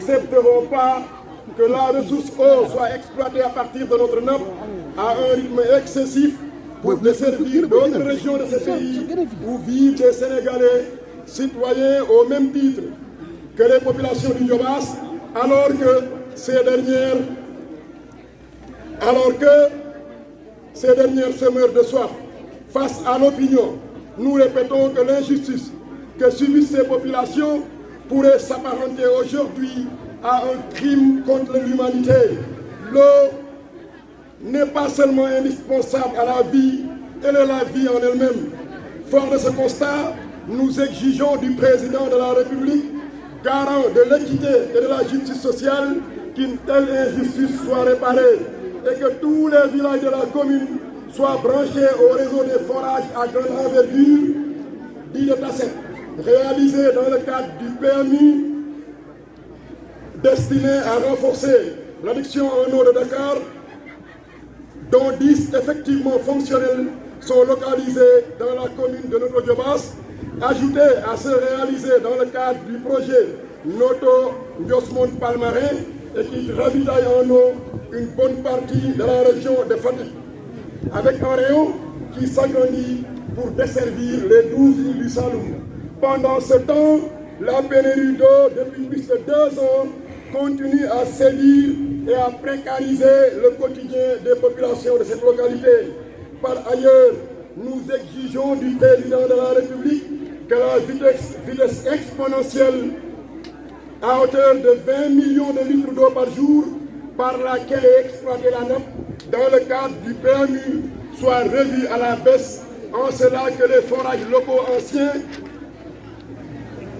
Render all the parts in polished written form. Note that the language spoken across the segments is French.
n'accepterons pas que la ressource eau soit exploitée à partir de notre nappe à un rythme excessif pour desservir d'autres régions de ce pays où vivent des Sénégalais citoyens au même titre que les populations du Diobass, alors que ces dernières se meurent de soif. Face à l'opinion, nous répétons que l'injustice que subissent ces populations pourrait s'apparenter aujourd'hui à un crime contre l'humanité. L'eau n'est pas seulement indispensable à la vie, elle est la vie en elle-même. Fort de ce constat, nous exigeons du président de la République, garant de l'équité et de la justice sociale, qu'une telle injustice soit réparée et que tous les villages de la commune soient branchés au réseau des forages à grande envergure, dit de Tasset, réalisé dans le cadre du PMI, destiné à renforcer l'adduction en eau de Dakar, dont 10 effectivement fonctionnels sont localisés dans la commune de Notto Diobass, ajouté à ceux réalisés dans le cadre du projet Noto Ndiosmone Palmarin et qui ravitaille en eau une bonne partie de la région de Fatick, avec un rayon qui s'agrandit pour desservir les 12 îles du Saloum. Pendant ce temps, la pénurie d'eau depuis plus de 2 ans continue à sévir et à précariser le quotidien des populations de cette localité. Par ailleurs, nous exigeons du président de la République que la vitesse exponentielle à hauteur de 20 millions de litres d'eau par jour par laquelle est exploitée la nappe dans le cadre du PMU soit revue à la baisse, en cela que les forages locaux anciens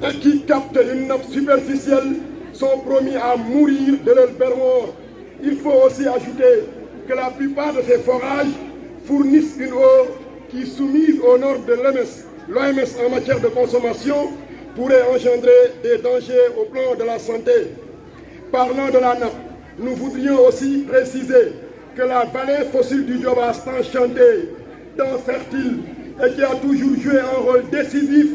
et qui captent une nappe superficielle sont promis à mourir de leur bermoire. Il faut aussi ajouter que la plupart de ces forages fournissent une eau qui, soumise aux normes de l'OMS en matière de consommation, pourrait engendrer des dangers au plan de la santé. Parlant de la nappe, nous voudrions aussi préciser que la vallée fossile du Diobass, tant chantée, tant fertile et qui a toujours joué un rôle décisif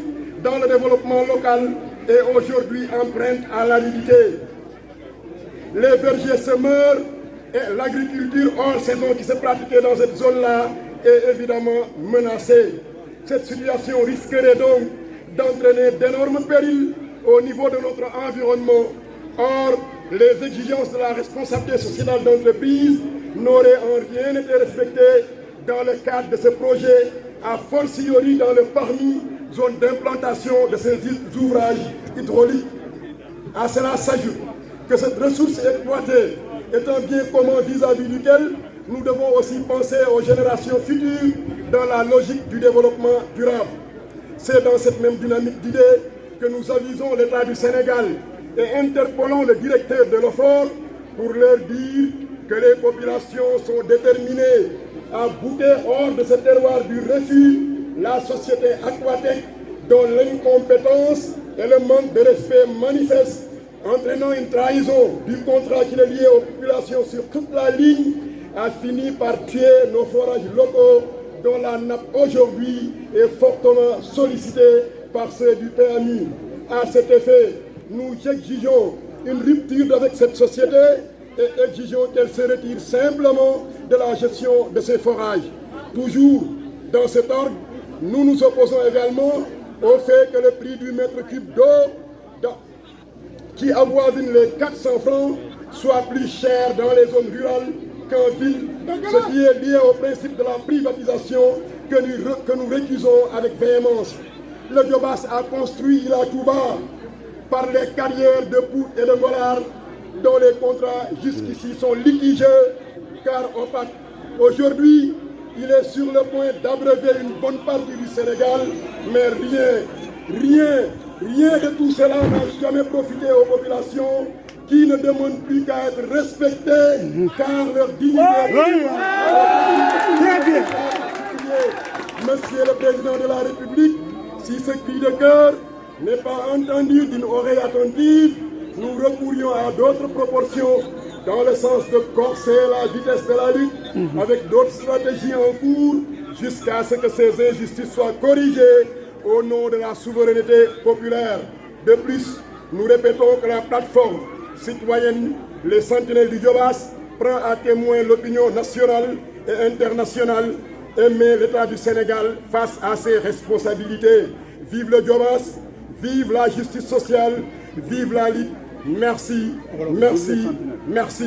dans le développement local, est aujourd'hui empreinte à l'aridité. Les vergers se meurent et l'agriculture hors saison qui se pratiquait dans cette zone-là est évidemment menacée. Cette situation risquerait donc d'entraîner d'énormes périls au niveau de notre environnement. Or, les exigences de la responsabilité sociale d'entreprise n'auraient en rien été respectées dans le cadre de ce projet, a fortiori dans le parmi zone d'implantation de ces ouvrages hydrauliques. À cela s'ajoute que cette ressource exploitée est un bien commun vis-à-vis duquel nous devons aussi penser aux générations futures dans la logique du développement durable. C'est dans cette même dynamique d'idées que nous avisons l'État du Sénégal et interpellons le directeur de l'OFOR pour leur dire que les populations sont déterminées à bouter hors de ce terroir du refus la société Aquatech dont l'incompétence et le manque de respect manifeste, entraînant une trahison du contrat qui est lié aux populations sur toute la ligne, a fini par tuer nos forages locaux dont la nappe aujourd'hui est fortement sollicitée par ceux du PMI. À cet effet, nous exigeons une rupture avec cette société et exigeons qu'elle se retire simplement de la gestion de ces forages. Toujours dans cet ordre, nous nous opposons également au fait que le prix du mètre cube d'eau qui avoisine les 400 francs soit plus cher dans les zones rurales qu'en ville, ce qui est lié au principe de la privatisation que nous récusons avec véhémence. Le Diobass a construit Ila Touba par les carrières de Pout et de Ngollar dont les contrats jusqu'ici sont litigieux car opaques. Aujourd'hui, il est sur le point d'abreuver une bonne partie du Sénégal, mais rien de tout cela n'a jamais profité aux populations qui ne demandent plus qu'à être respectées car leur dignité Monsieur le Président de la République, si ce cri de cœur n'est pas entendu d'une oreille attentive, nous recourrions à d'autres proportions dans le sens de corser la vitesse de la lutte avec d'autres stratégies en cours jusqu'à ce que ces injustices soient corrigées au nom de la souveraineté populaire. De plus, nous répétons que la plateforme citoyenne, les sentinelles du Diobass, prend à témoin l'opinion nationale et internationale et met l'État du Sénégal face à ses responsabilités. Vive le Diobass, vive la justice sociale, vive la lutte. Merci, merci, merci.